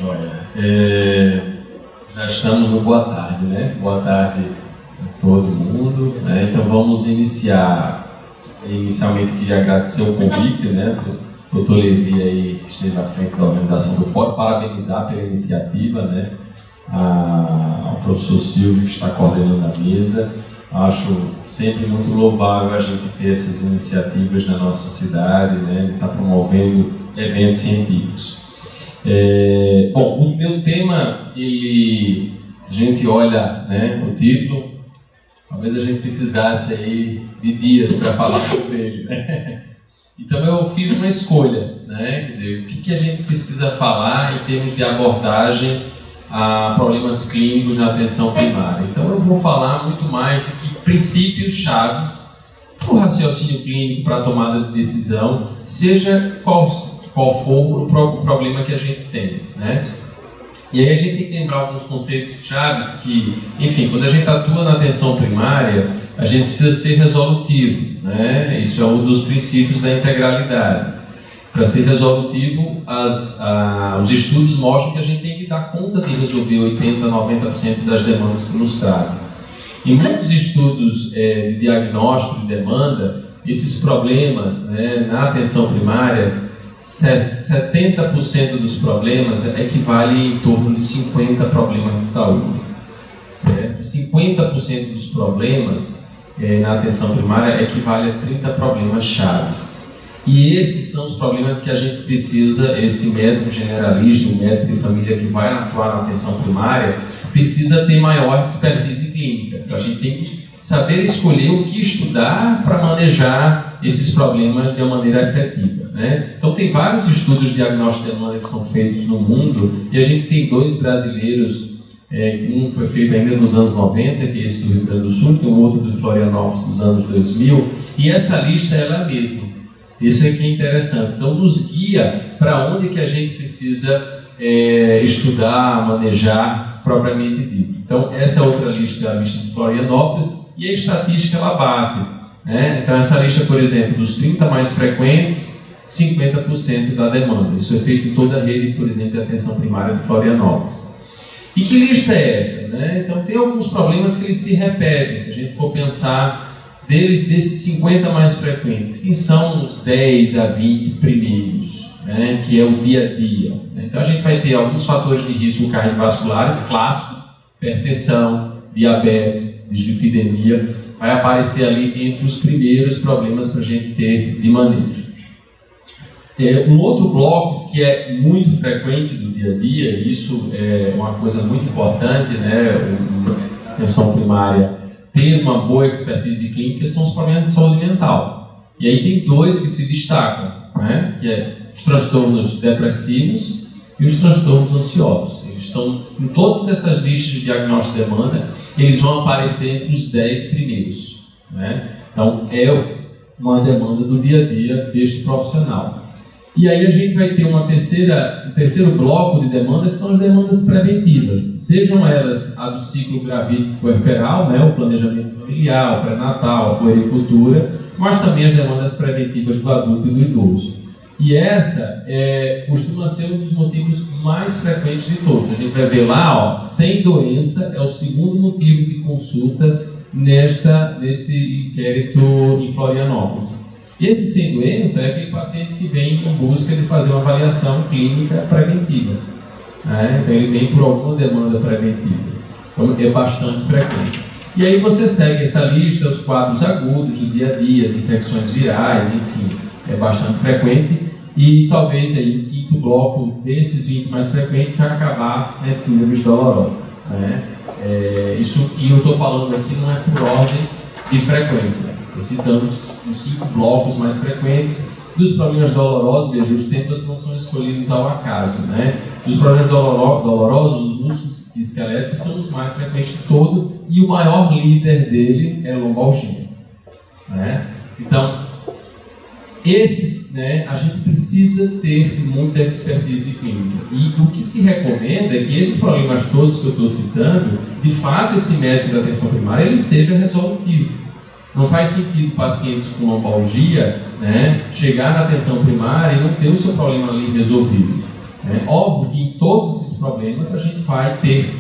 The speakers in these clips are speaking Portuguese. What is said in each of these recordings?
Joia. Já estamos no boa tarde, né? Boa tarde a todo mundo, né? Então vamos iniciar. Inicialmente queria agradecer o convite, né? O doutor Levi aí, que esteve à frente da organização do fórum, parabenizar pela iniciativa, né? Ao professor Silvio, que está coordenando a mesa. Acho sempre muito louvável a gente ter essas iniciativas na nossa cidade, né? Está promovendo eventos científicos. Bom, o meu tema, se a gente olha, né, o título, talvez a gente precisasse aí de dias para falar sobre ele, né? Então eu fiz uma escolha, né? Quer dizer, o que a gente precisa falar em termos de abordagem a problemas clínicos na atenção primária. Então eu vou falar muito mais do que princípios chaves para o raciocínio clínico, para a tomada de decisão, seja qual for o problema que a gente tem, né? E aí a gente tem que lembrar alguns conceitos chaves que, enfim, quando a gente atua na atenção primária, a gente precisa ser resolutivo, né? Isso é um dos princípios da integralidade. Para ser resolutivo, os estudos mostram que a gente tem que dar conta de resolver 80% a 90% das demandas que nos trazem. Em muitos estudos de diagnóstico de demanda, esses problemas, né, na atenção primária, 70% dos problemas equivale em torno de 50 problemas de saúde. Certo? 50% dos problemas na atenção primária equivale a 30 problemas chaves. E esses são os problemas que a gente precisa, esse médico generalista, o médico de família que vai atuar na atenção primária, precisa ter maior expertise clínica. Então a gente tem que saber escolher o que estudar para manejar esses problemas de uma maneira efetiva, né? Então tem vários estudos de diagnóstico de demanda que são feitos no mundo, e a gente tem 2 brasileiros, um foi feito ainda nos anos 90, que é esse do Rio Grande do Sul, tem um outro do Florianópolis dos anos 2000, e essa lista ela é a mesma. Isso aqui é interessante. Então, nos guia para onde que a gente precisa estudar, manejar, propriamente dito. Então, essa é outra lista, a lista de Florianópolis, e a estatística ela bate, né? Então, essa lista, por exemplo, dos 30 mais frequentes, 50% da demanda. Isso é feito em toda a rede, por exemplo, de atenção primária de Florianópolis. E que lista é essa, né? Então, tem alguns problemas que eles se repetem. Se a gente for pensar desses 50 mais frequentes, que são os 10 a 20 primeiros, né, que é o dia a dia. Então a gente vai ter alguns fatores de risco cardiovasculares clássicos, hipertensão, diabetes, dislipidemia, vai aparecer ali entre os primeiros problemas para a gente ter de manejo. Um outro bloco que é muito frequente do dia a dia, e isso é uma coisa muito importante, né, a atenção primária ter uma boa expertise clínica, são os problemas de saúde mental. E aí tem 2 que se destacam, né? Que é os transtornos depressivos e os transtornos ansiosos. Eles estão em todas essas listas de diagnóstico de demanda, eles vão aparecer entre os 10 primeiros, né? Então é uma demanda do dia a dia deste profissional. E aí a gente vai ter um terceiro bloco de demanda, que são as demandas preventivas, sejam elas a do ciclo gravídico puerperal, né, o planejamento familiar, o pré-natal, a puericultura, mas também as demandas preventivas do adulto e do idoso. E essa costuma ser um dos motivos mais frequentes de todos. A gente vai ver lá, sem doença, é o segundo motivo de consulta nesse inquérito em Florianópolis. E esse sem doença é aquele paciente que vem em busca de fazer uma avaliação clínica preventiva, né? Então ele vem por alguma demanda preventiva. Então é bastante frequente. E aí você segue essa lista, os quadros agudos do dia a dia, as infecções virais, enfim, é bastante frequente. E talvez aí o quinto bloco desses 20 mais frequentes vai acabar nas síndromes dolorosas, né? Isso que eu estou falando aqui não é por ordem de frequência. Estou citando os 5 blocos mais frequentes. Dos problemas dolorosos, veja, os temas não são escolhidos ao acaso, né? Dos problemas dolorosos, os músculos esqueléticos são os mais frequentes de todo, e o maior líder dele é a lombalgia, né? Então, esses, né, a gente precisa ter muita expertise clínica. E o que se recomenda é que esses problemas todos que eu estou citando, de fato, esse médico da atenção primária, ele seja resolutivo. Não faz sentido pacientes com lombalgia, né, chegar na atenção primária e não ter o seu problema ali resolvido. Óbvio que em todos esses problemas, a gente vai ter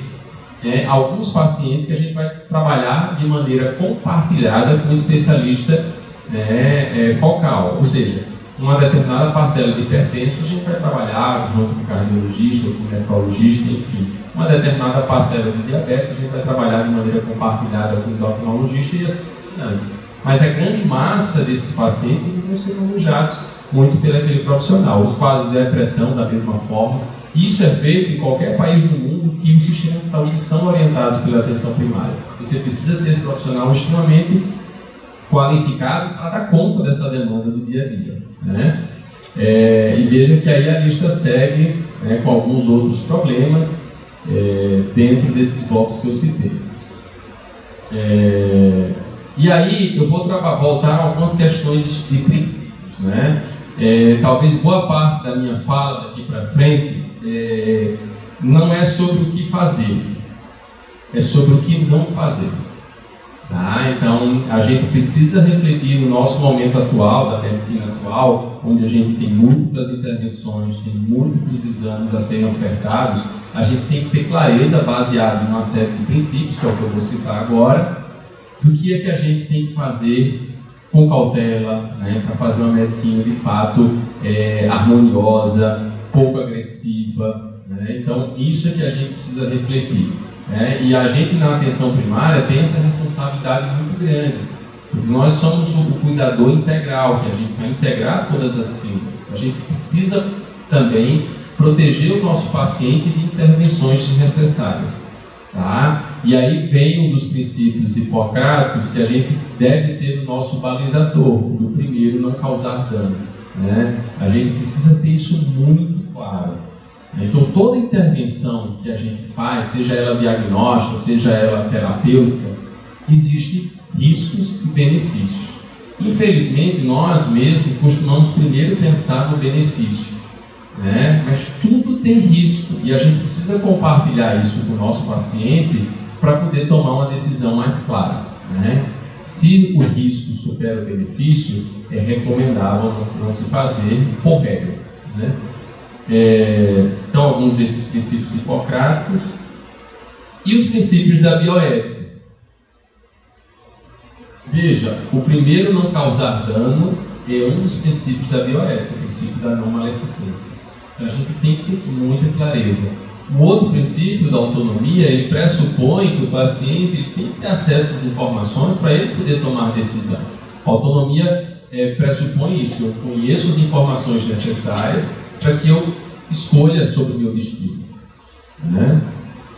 alguns pacientes que a gente vai trabalhar de maneira compartilhada com um especialista focal, ou seja, uma determinada parcela de hipertensos a gente vai trabalhar junto com o cardiologista ou com o nefrologista, enfim. Uma determinada parcela de diabetes a gente vai trabalhar de maneira compartilhada com o endocrinologista e assim por diante. Mas a grande massa desses pacientes eles vão ser manejados muito pelo aquele profissional. Os quadros de depressão, da mesma forma. Isso é feito em qualquer país do mundo que os sistemas de saúde são orientados pela atenção primária. Você precisa ter esse profissional extremamente qualificado para dar conta dessa demanda do dia a dia, né? E veja que aí a lista segue com alguns outros problemas dentro desses blocos que eu citei. E aí eu vou voltar a algumas questões de princípios, né? Talvez boa parte da minha fala daqui para frente não é sobre o que fazer, é sobre o que não fazer. Tá? Então, a gente precisa refletir no nosso momento atual, da medicina atual, onde a gente tem múltiplas intervenções, tem múltiplos exames a serem ofertados, a gente tem que ter clareza, baseada em uma série de princípios, que é o que eu vou citar agora, do que é que a gente tem que fazer com cautela, né, para fazer uma medicina de fato harmoniosa, pouco agressiva, né? Então, isso é que a gente precisa refletir. E a gente na atenção primária tem essa responsabilidade muito grande, porque nós somos o cuidador integral, que a gente vai integrar todas as clínicas. A gente precisa também proteger o nosso paciente de intervenções desnecessárias. Tá? E aí vem um dos princípios hipocráticos que a gente deve ser o nosso balizador, do primeiro, não causar dano. Né? A gente precisa ter isso muito claro. Então, toda intervenção que a gente faz, seja ela diagnóstica, seja ela terapêutica, existe riscos e benefícios. Infelizmente, nós mesmos costumamos primeiro pensar no benefício, né? Mas tudo tem risco e a gente precisa compartilhar isso com o nosso paciente para poder tomar uma decisão mais clara, né? Se o risco supera o benefício, é recomendável não se fazer por regra, né? Então, alguns desses princípios hipocráticos e os princípios da bioética. Veja, o primeiro, não causar dano, é um dos princípios da bioética, o princípio da não maleficência. Então, a gente tem que ter muita clareza. O outro princípio da autonomia, ele pressupõe que o paciente tem que ter acesso às informações para ele poder tomar a decisão. A autonomia pressupõe isso, eu conheço as informações necessárias para que eu escolha sobre o meu destino, né?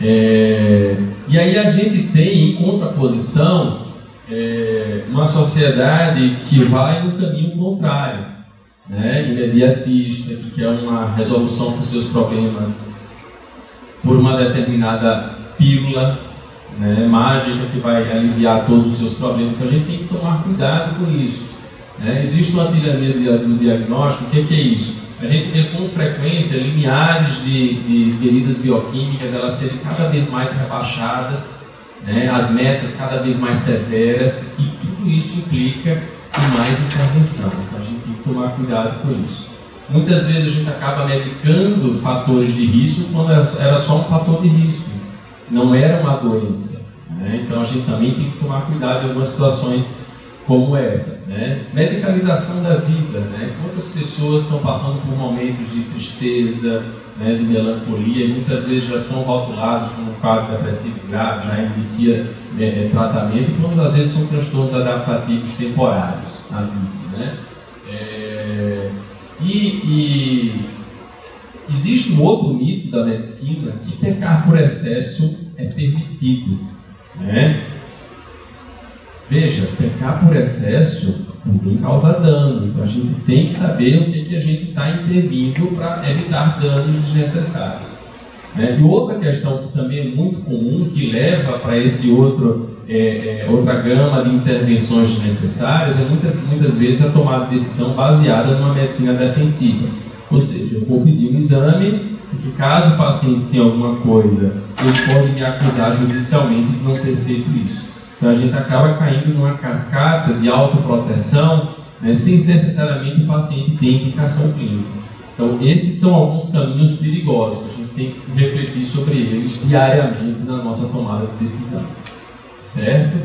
E aí a gente tem, em contraposição, uma sociedade que vai no caminho contrário, né? Imediatista, que quer uma resolução dos seus problemas por uma determinada pílula, né, mágica que vai aliviar todos os seus problemas. A gente tem que tomar cuidado com isso, né? Existe uma tirania do diagnóstico. O que é isso? A gente vê com frequência limiares de medidas bioquímicas elas serem cada vez mais rebaixadas, né? As metas cada vez mais severas, e tudo isso implica em mais intervenção. Então a gente tem que tomar cuidado com isso. Muitas vezes a gente acaba medicando fatores de risco quando era só um fator de risco, não era uma doença, né? Então a gente também tem que tomar cuidado em algumas situações como essa, né? Medicalização da vida, né? Quantas pessoas estão passando por momentos de tristeza, né, de melancolia, e muitas vezes já são rotulados como um quadro depressivo grave, já inicia tratamento, quando às vezes são transtornos adaptativos temporários na vida, né? E existe um outro mito da medicina, que pecar por excesso é permitido, né? Veja, pecar por excesso também causa dano, então a gente tem que saber o que a gente está intervindo para evitar danos desnecessários. E outra questão que também é muito comum, que leva para esse outra gama de intervenções desnecessárias, é muitas vezes a tomada de decisão baseada numa medicina defensiva. Ou seja, eu vou pedir um exame, porque caso o paciente tenha alguma coisa, ele pode me acusar judicialmente de não ter feito isso. Então a gente acaba caindo numa cascata de autoproteção, né, sem necessariamente o paciente ter indicação clínica. Então esses são alguns caminhos perigosos. A gente tem que refletir sobre eles diariamente na nossa tomada de decisão, certo?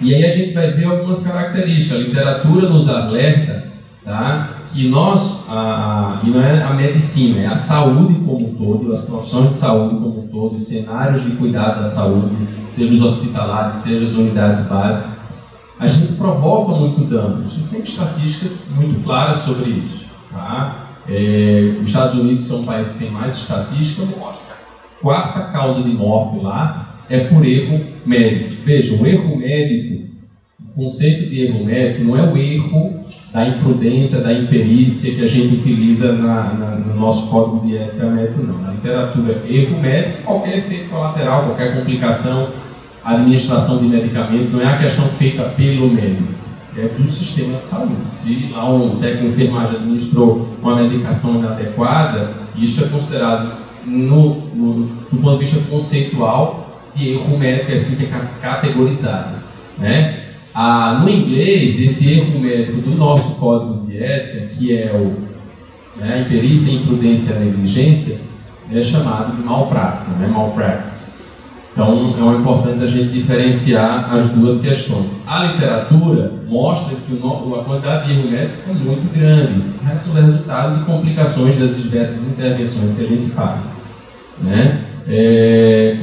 E aí a gente vai ver algumas características. A literatura nos alerta, tá? Que nós, e não é a medicina, é a saúde como um todo, as profissões de saúde como um todo, os cenários de cuidado da saúde, seja os hospitalares, seja as unidades básicas, a gente provoca muito dano. A gente tem estatísticas muito claras sobre isso, tá? Os Estados Unidos são um país que tem mais estatística. A quarta causa de morte lá é por erro médico. Veja, o erro médico, o conceito de erro médico não é o erro da imprudência, da imperícia que a gente utiliza no nosso código de ética médico, não. Na literatura, erro médico, qualquer efeito colateral, qualquer complicação, administração de medicamentos, não é a questão feita pelo médico, é do sistema de saúde. Se lá um técnico de enfermagem administrou uma medicação inadequada, isso é considerado, do ponto de vista conceitual, de erro médico, é assim que é categorizado, né? No inglês, esse erro médico do nosso código de ética, que é a imperícia, imprudência e a negligência, é chamado de malprática, né? Malpractice. Então, é importante a gente diferenciar as duas questões. A literatura mostra que a quantidade de erro médico é muito grande. Isso é o resultado de complicações das diversas intervenções que a gente faz, né?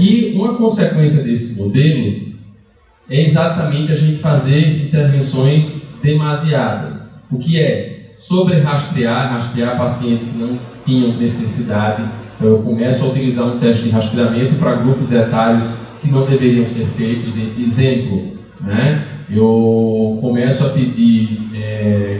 E uma consequência desse modelo é exatamente a gente fazer intervenções demasiadas. O que é? Rastrear pacientes que não tinham necessidade. Eu começo a utilizar um teste de rastreamento para grupos etários que não deveriam ser feitos. Exemplo, né? Eu começo a pedir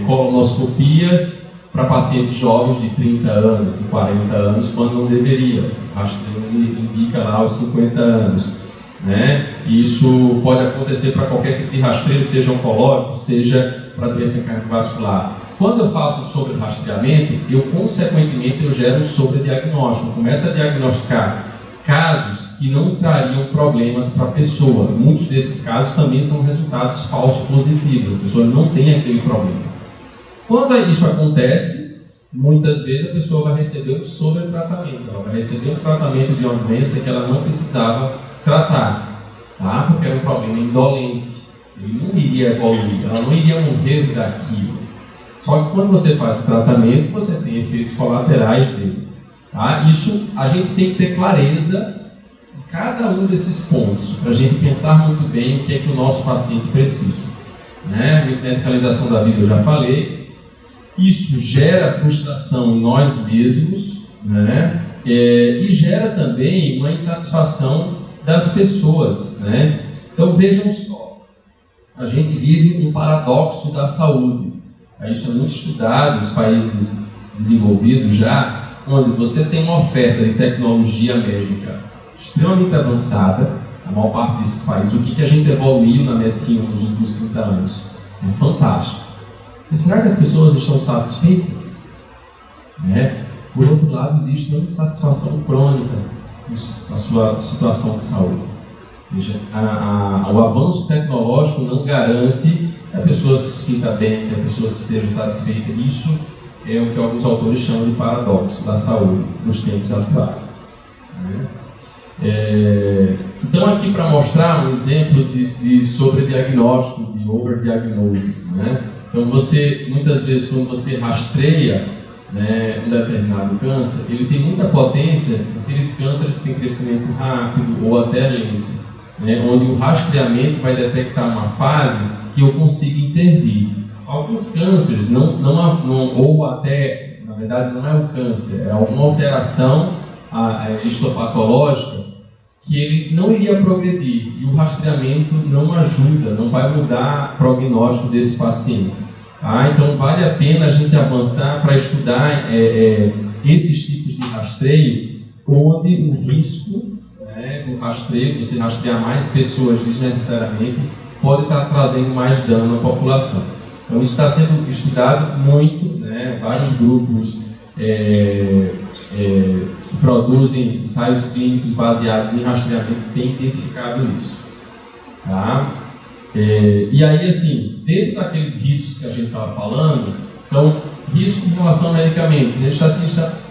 colonoscopias para pacientes jovens de 30 anos, de 40 anos, quando não deveria. O rastreio indica lá os 50 anos. Né? Isso pode acontecer para qualquer tipo de rastreio, seja oncológico, seja para doença cardiovascular. Quando eu faço o sobrerastreamento, consequentemente, eu gero um sobrediagnóstico. Eu começo a diagnosticar casos que não trariam problemas para a pessoa. Muitos desses casos também são resultados falsos positivos. A pessoa não tem aquele problema. Quando isso acontece, muitas vezes a pessoa vai receber um sobretratamento. Ela vai receber um tratamento de uma doença que ela não precisava tratar, tá? Porque era um problema indolente. Ele não iria evoluir, ela não iria morrer daquilo. Só que quando você faz o tratamento, você tem efeitos colaterais deles. Tá? Isso a gente tem que ter clareza em cada um desses pontos, para a gente pensar muito bem o que é que o nosso paciente precisa. Né? A medicalização da vida eu já falei. Isso gera frustração em nós mesmos, né? E gera também uma insatisfação das pessoas. Né? Então vejam só, a gente vive um paradoxo da saúde. Isso é muito estudado nos países desenvolvidos já, onde você tem uma oferta de tecnologia médica extremamente avançada. A maior parte desses países, o que a gente evoluiu na medicina nos últimos 30 anos? É fantástico. Mas será que as pessoas estão satisfeitas? Por outro lado, existe uma insatisfação crônica na sua situação de saúde. Veja, o avanço tecnológico não garante que a pessoa se sinta bem, que a pessoa esteja satisfeita. Isso é o que alguns autores chamam de paradoxo da saúde nos tempos atuais. Então, aqui para mostrar um exemplo de sobrediagnóstico, de overdiagnosis. Então, muitas vezes, quando você rastreia um determinado câncer, ele tem muita potência. Aqueles cânceres têm crescimento rápido ou até lento, onde o rastreamento vai detectar uma fase que eu consigo intervir. Alguns cânceres, ou até, na verdade, não é o câncer, é alguma alteração histopatológica que ele não iria progredir, e o rastreamento não ajuda, não vai mudar o prognóstico desse paciente. Então, vale a pena a gente avançar para estudar esses tipos de rastreio, onde o risco do rastreio, você rastrear mais pessoas desnecessariamente, pode estar trazendo mais dano à população. Então, isso está sendo estudado muito, vários grupos que produzem ensaios clínicos baseados em rastreamento têm identificado isso. Tá? E aí, assim, dentro daqueles riscos que a gente estava falando, então, Risco em relação a medicamentos,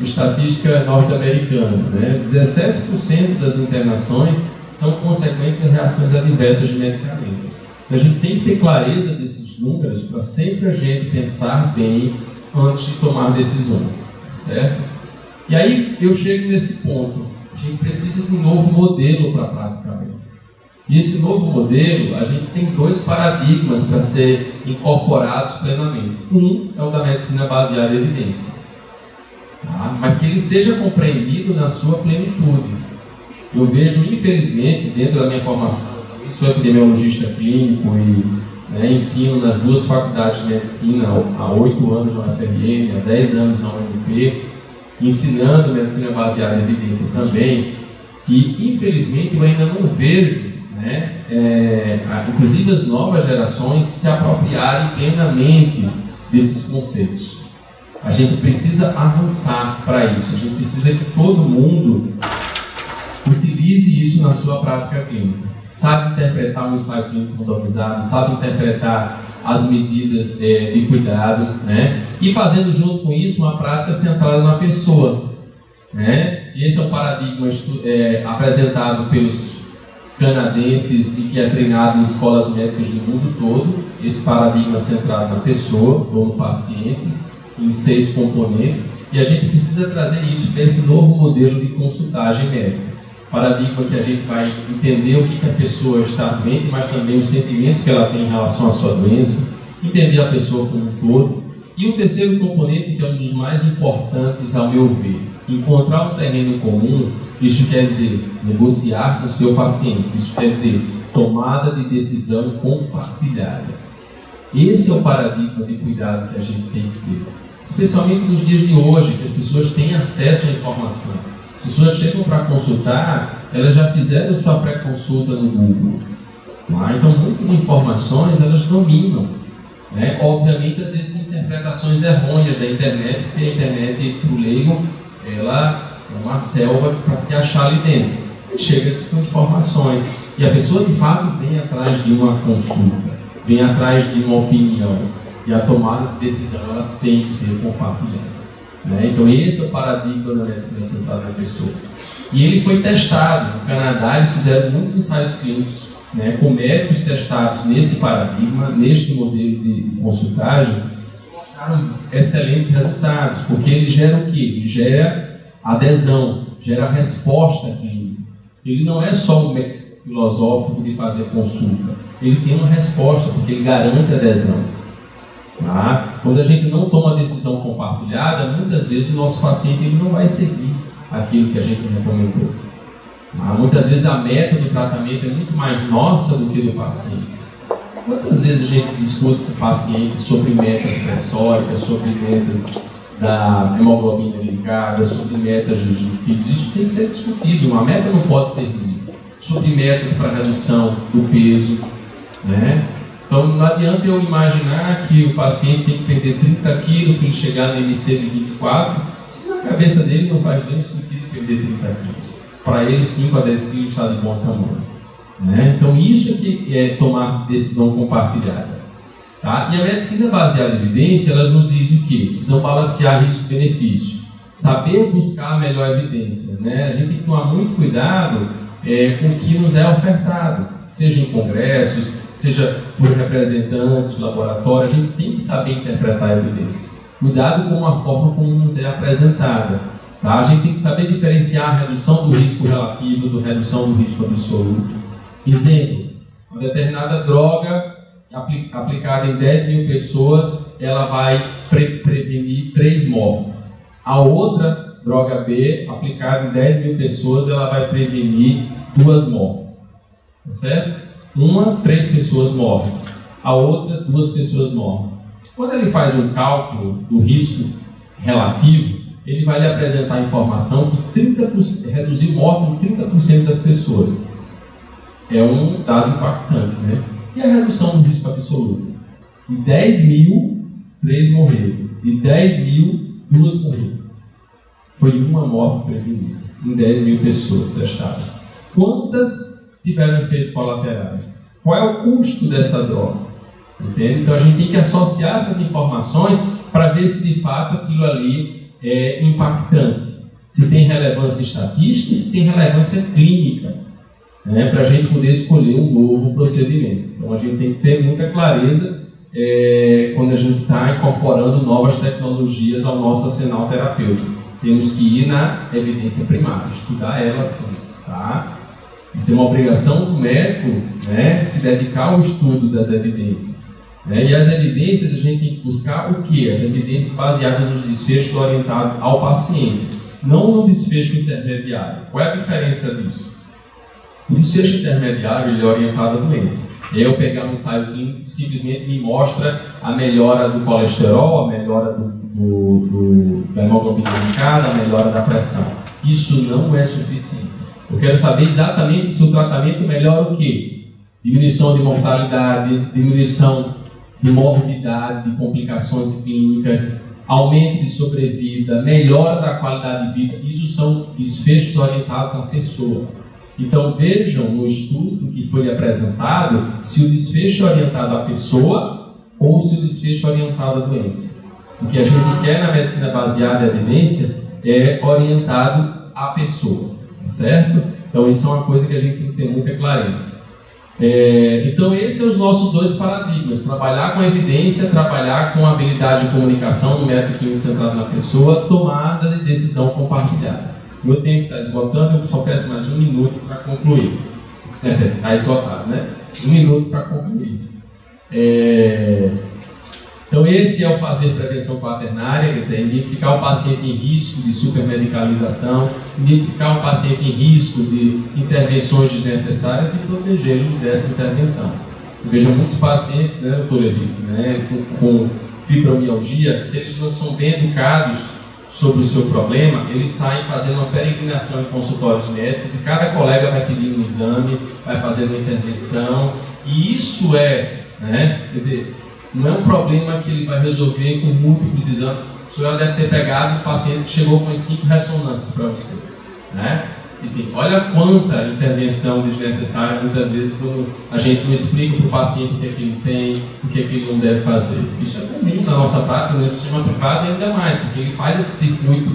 estatística norte-americana, né? 17% das internações são consequentes de reações adversas de medicamentos. A gente tem que ter clareza desses números para sempre a gente pensar bem antes de tomar decisões, certo? E aí eu chego nesse ponto, a gente precisa de um novo modelo para a prática médica. E esse novo modelo, a gente tem 2 paradigmas para ser incorporados plenamente. Um é o da medicina baseada em evidência, tá? Mas que ele seja compreendido na sua plenitude. Eu vejo, infelizmente, dentro da minha formação, eu sou epidemiologista clínico e ensino nas 2 faculdades de medicina há 8 anos na UFRN, há 10 anos na UNP, ensinando medicina baseada em evidência também, e infelizmente eu ainda não vejo, inclusive as novas gerações se apropriarem plenamente desses conceitos. A gente precisa avançar para isso, a gente precisa que todo mundo utilize isso na sua prática clínica. Sabe interpretar um ensaio clínico randomizado, sabe interpretar as medidas de cuidado, né? E fazendo junto com isso uma prática centrada na pessoa, né? E esse é um paradigma apresentado pelos canadenses e que é treinado em escolas médicas do mundo todo. Esse paradigma centrado na pessoa ou no paciente, em 6 componentes, e a gente precisa trazer isso para esse novo modelo de consultagem médica. Paradigma que a gente vai entender o que a pessoa está doente, mas também o sentimento que ela tem em relação à sua doença, entender a pessoa como um todo. E o terceiro componente, que é um dos mais importantes ao meu ver, encontrar um terreno comum. Isso quer dizer negociar com o seu paciente, isso quer dizer tomada de decisão compartilhada. Esse é o paradigma de cuidado que a gente tem que ter, especialmente nos dias de hoje, que as pessoas têm acesso à informação. As pessoas chegam para consultar, elas já fizeram sua pré-consulta no Google. Então, muitas informações elas dominam. Obviamente, às vezes, tem interpretações errôneas da internet, porque a internet, para o leigo, ela é uma selva para se achar ali dentro. E chega-se com informações. E a pessoa, de fato, vem atrás de uma consulta, vem atrás de uma opinião. E a tomada de decisão ela tem que ser compartilhada. Então esse é o paradigma da medicina centrada na pessoa. E ele foi testado. No Canadá eles fizeram muitos ensaios clínicos, com médicos testados nesse paradigma, neste modelo de consultagem, e mostraram excelentes resultados, porque ele gera o quê? Ele gera adesão, gera resposta clínica. Ele não é só um método filosófico de fazer consulta, ele tem uma resposta, porque ele garante adesão. Quando a gente não toma decisão compartilhada, muitas vezes o nosso paciente ele não vai seguir aquilo que a gente recomendou. Muitas vezes a meta do tratamento é muito mais nossa do que do paciente. Quantas vezes a gente discute com o paciente sobre metas pressóricas, sobre metas da hemoglobina glicada, sobre metas dos lipídios? Isso tem que ser discutido. Uma meta não pode ser rígida. Sobre metas para redução do peso, Então, não adianta eu imaginar que o paciente tem que perder 30 quilos para ele chegar no IMC de 24, se na cabeça dele não faz nenhum sentido perder 30 quilos. Para ele, 5 a 10 quilos está de bom tamanho. Então, isso que é tomar decisão compartilhada. E a medicina baseada em evidência, elas nos dizem o quê? Precisam balancear risco-benefício. Saber buscar a melhor evidência. A gente tem que tomar muito cuidado com o que nos é ofertado, seja em congressos, seja por representantes do laboratório. A gente tem que saber interpretar a evidência. Cuidado com a forma como nos é apresentada. A gente tem que saber diferenciar a redução do risco relativo da redução do risco absoluto. Exemplo, uma determinada droga aplicada em 10 mil pessoas, ela vai prevenir 3 mortes. A outra, droga B, aplicada em 10 mil pessoas, ela vai prevenir 2 mortes. Tá certo? Uma, 3 pessoas morrem. A outra, 2 pessoas morrem. Quando ele faz um cálculo do risco relativo, ele vai lhe apresentar a informação que reduziu morte em 30% das pessoas. É um dado impactante, E a redução do risco absoluto? De 10 mil, 3 morreram. De 10 mil, 2 morreram. Foi uma morte prevenida em 10 mil pessoas testadas. Quantas tiveram efeitos colaterais? Qual é o custo dessa droga? Entende? Então a gente tem que associar essas informações para ver se de fato aquilo ali é impactante, se tem relevância estatística e se tem relevância clínica, né, para a gente poder escolher um novo procedimento. Então a gente tem que ter muita clareza quando a gente está incorporando novas tecnologias ao nosso arsenal terapêutico. Temos que ir na evidência primária, estudar ela a fundo, tá? Isso é uma obrigação do médico, né, se dedicar ao estudo das evidências. Né? E as evidências a gente tem que buscar o quê? As evidências baseadas nos desfechos orientados ao paciente, não no desfecho intermediário. Qual é a diferença disso? O desfecho intermediário ele é orientado à doença. E aí eu pegar um ensaio clínico que simplesmente me mostra a melhora do colesterol, a melhora da hemoglobina glicada, a melhora da pressão. Isso não é suficiente. Eu quero saber exatamente se o tratamento melhora o quê? Diminuição de mortalidade, diminuição de morbidade, de complicações clínicas, aumento de sobrevida, melhora da qualidade de vida. Isso são desfechos orientados à pessoa. Então vejam no estudo que foi apresentado se o desfecho é orientado à pessoa ou se o desfecho é orientado à doença. O que a gente quer na medicina baseada em evidência é orientado à pessoa, certo? Então isso é uma coisa que a gente tem que ter muita clareza. Então esses são os nossos dois paradigmas: trabalhar com evidência, trabalhar com habilidade de comunicação no método clínico centrado na pessoa, tomada de decisão compartilhada. Meu tempo está esgotando, eu só peço mais 1 minuto para concluir. Está esgotado, né? 1 minuto para concluir. Então esse é o fazer prevenção quaternária, quer dizer, identificar o paciente em risco de supermedicalização, identificar o paciente em risco de intervenções desnecessárias e protegê-los dessa intervenção. Eu vejo muitos pacientes, né, doutor Henrique, né, com fibromialgia, se eles não são bem educados sobre o seu problema, eles saem fazendo uma peregrinação em consultórios médicos e cada colega vai pedir um exame, vai fazer uma intervenção, e isso né, quer dizer, não é um problema que ele vai resolver com múltiplos exames. O senhor já deve ter pegado pacientes que chegou com 5 ressonâncias para você, né? E assim, olha quanta intervenção desnecessária muitas vezes quando a gente não explica para o paciente o que é que ele tem, o que é que ele não deve fazer. Isso é comum na nossa prática, no sistema privado ainda mais, porque ele faz esse circuito,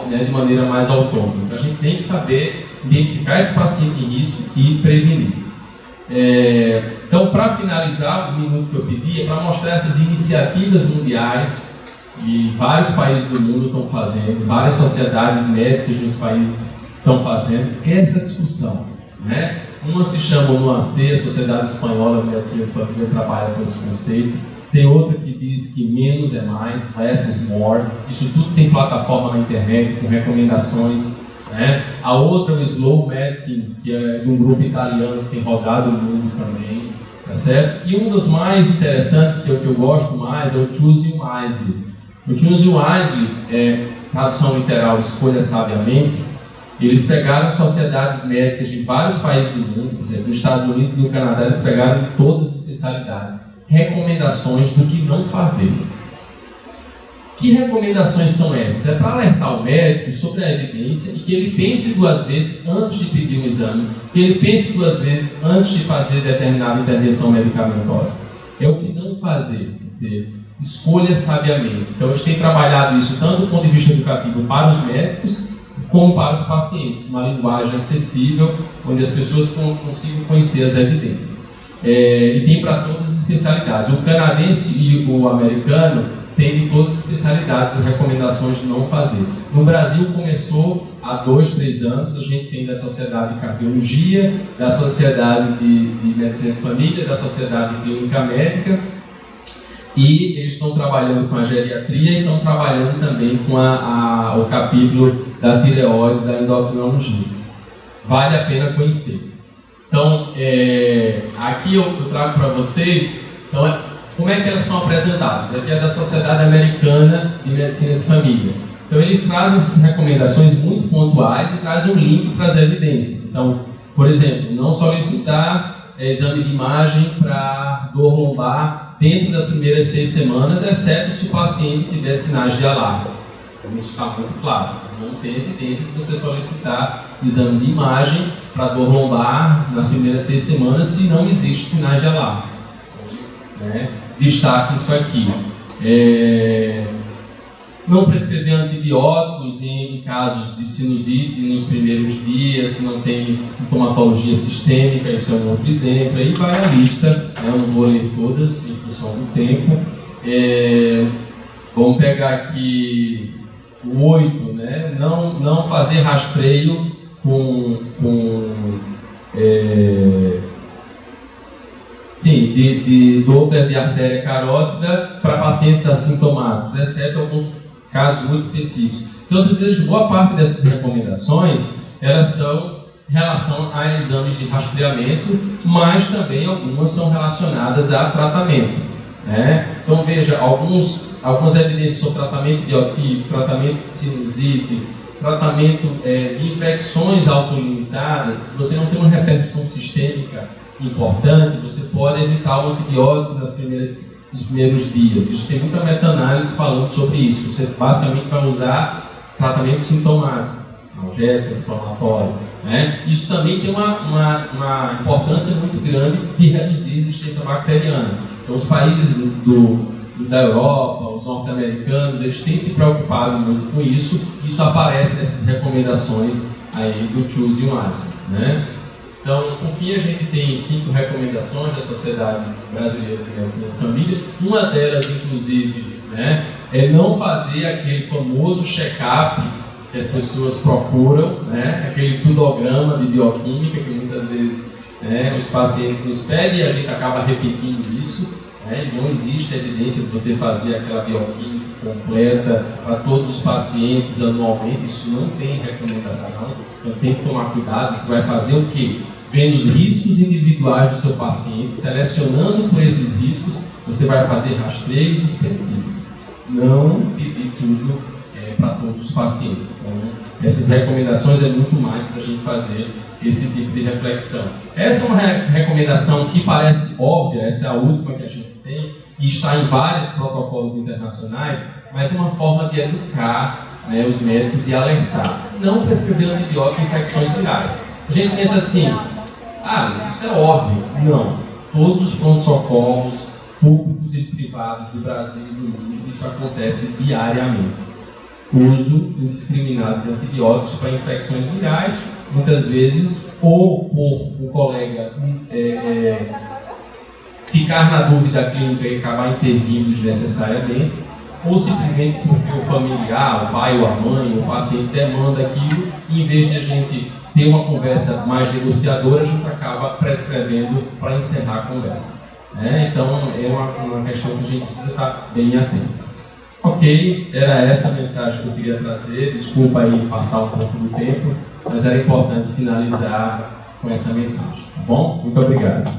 né, de maneira mais autônoma. Então a gente tem que saber identificar esse paciente em risco e prevenir. Então, para finalizar, o minuto que eu pedi é para mostrar essas iniciativas mundiais que vários países do mundo estão fazendo, várias sociedades médicas nos países estão fazendo essa discussão, né? Uma se chama Nuance, a Sociedade Espanhola de Medicina de Família trabalha com esse conceito. Tem outra que diz que menos é mais, less is more. Isso tudo tem plataforma na internet com recomendações, né? A outra é o Slow Medicine, que é de um grupo italiano que tem rodado o mundo também, tá certo? E um dos mais interessantes, que é o que eu gosto mais, é o Choose Wisely. O Choose Wisely, tradução literal, escolha sabiamente. Eles pegaram sociedades médicas de vários países do mundo, por exemplo, nos Estados Unidos e no Canadá, eles pegaram todas as especialidades, recomendações do que não fazer. Que recomendações são essas? É para alertar o médico sobre a evidência e que ele pense 2 vezes antes de pedir um exame, que ele pense 2 vezes antes de fazer determinada intervenção medicamentosa. É o que não fazer, quer dizer, escolha sabiamente. Então, a gente tem trabalhado isso tanto do ponto de vista educativo para os médicos, como para os pacientes, uma linguagem acessível, onde as pessoas consigam conhecer as evidências. E tem para todas as especialidades. O canadense e o americano têm de todas as especialidades as recomendações de não fazer. No Brasil começou há 2, 3 anos, a gente tem da Sociedade de Cardiologia, da Sociedade de Medicina de Família, da Sociedade Clínica Médica, e eles estão trabalhando com a geriatria e estão trabalhando também com o capítulo da tireoide, da endocrinologia. Vale a pena conhecer. Então, aqui eu trago para vocês, então, como é que elas são apresentadas. Aqui é da Sociedade Americana de Medicina de Família. Então, eles trazem essas recomendações muito pontuais e trazem um link para as evidências. Então, por exemplo, não solicitar exame de imagem para dor lombar dentro das primeiras 6 semanas, exceto se o paciente tiver sinais de alarme. Então, isso está muito claro. Não tem evidência de você solicitar exame de imagem para dor lombar nas primeiras 6 semanas se não existe sinais de alarme. Né? Destaque isso aqui. Não prescrever antibióticos em casos de sinusite nos primeiros dias, se não tem sintomatologia sistêmica, isso é um outro exemplo. Aí vai a lista, eu não vou ler todas em função do tempo. Vamos pegar aqui o 8, né? Não fazer rastreio de Doppler de artéria carótida para pacientes assintomáticos, exceto alguns casos muito específicos. Então, vocês vejam, boa parte dessas recomendações, elas são em relação a exames de rastreamento, mas também algumas são relacionadas a tratamento, né? Então, veja, algumas evidências sobre tratamento de otite, tratamento de sinusite, tratamento de infecções autolimitadas. Se você não tem uma repercussão sistêmica importante, você pode evitar o antibiótico nos primeiros dias. Isso tem muita meta-análise falando sobre isso. Você basicamente vai usar tratamento sintomático, analgésico, inflamatório, né? Isso também tem uma importância muito grande de reduzir a resistência bacteriana. Então, os países da Europa, os norte-americanos, eles têm se preocupado muito com isso. Isso aparece nessas recomendações aí do Choose One, né? Então, por fim, a gente tem 5 recomendações da Sociedade Brasileira de Medicina de Família. Uma delas, inclusive, né, é não fazer aquele famoso check-up que as pessoas procuram, né, aquele tudograma de bioquímica que muitas vezes, né, os pacientes nos pedem e a gente acaba repetindo isso, né, e não existe evidência de você fazer aquela bioquímica completa para todos os pacientes anualmente. Isso não tem recomendação, então tem que tomar cuidado. Você vai fazer o quê? Vendo os riscos individuais do seu paciente, selecionando por esses riscos, você vai fazer rastreios específicos. Não pedir tudo para todos os pacientes. Então, essas recomendações é muito mais para a gente fazer esse tipo de reflexão. Essa é uma recomendação que parece óbvia, essa é a última que a gente tem, e está em vários protocolos internacionais, mas é uma forma de educar, né, os médicos e alertar. Não prescrever antibiótico em infecções virais. A gente pensa assim, isso é óbvio. Não. Todos os pronto-socorros públicos e privados do Brasil e do mundo, isso acontece diariamente. Uso indiscriminado de antibióticos para infecções virais, muitas vezes, ou por um colega ficar na dúvida clínica e acabar intervindo desnecessariamente, ou simplesmente porque o familiar, o pai ou a mãe, o paciente demanda aquilo, e em vez de a gente ter uma conversa mais negociadora, a gente acaba prescrevendo para encerrar a conversa, né? Então, é uma questão que a gente precisa estar bem atento. Ok, era essa a mensagem que eu queria trazer. Desculpa aí passar um pouco do tempo, mas era importante finalizar com essa mensagem, tá bom? Muito obrigado.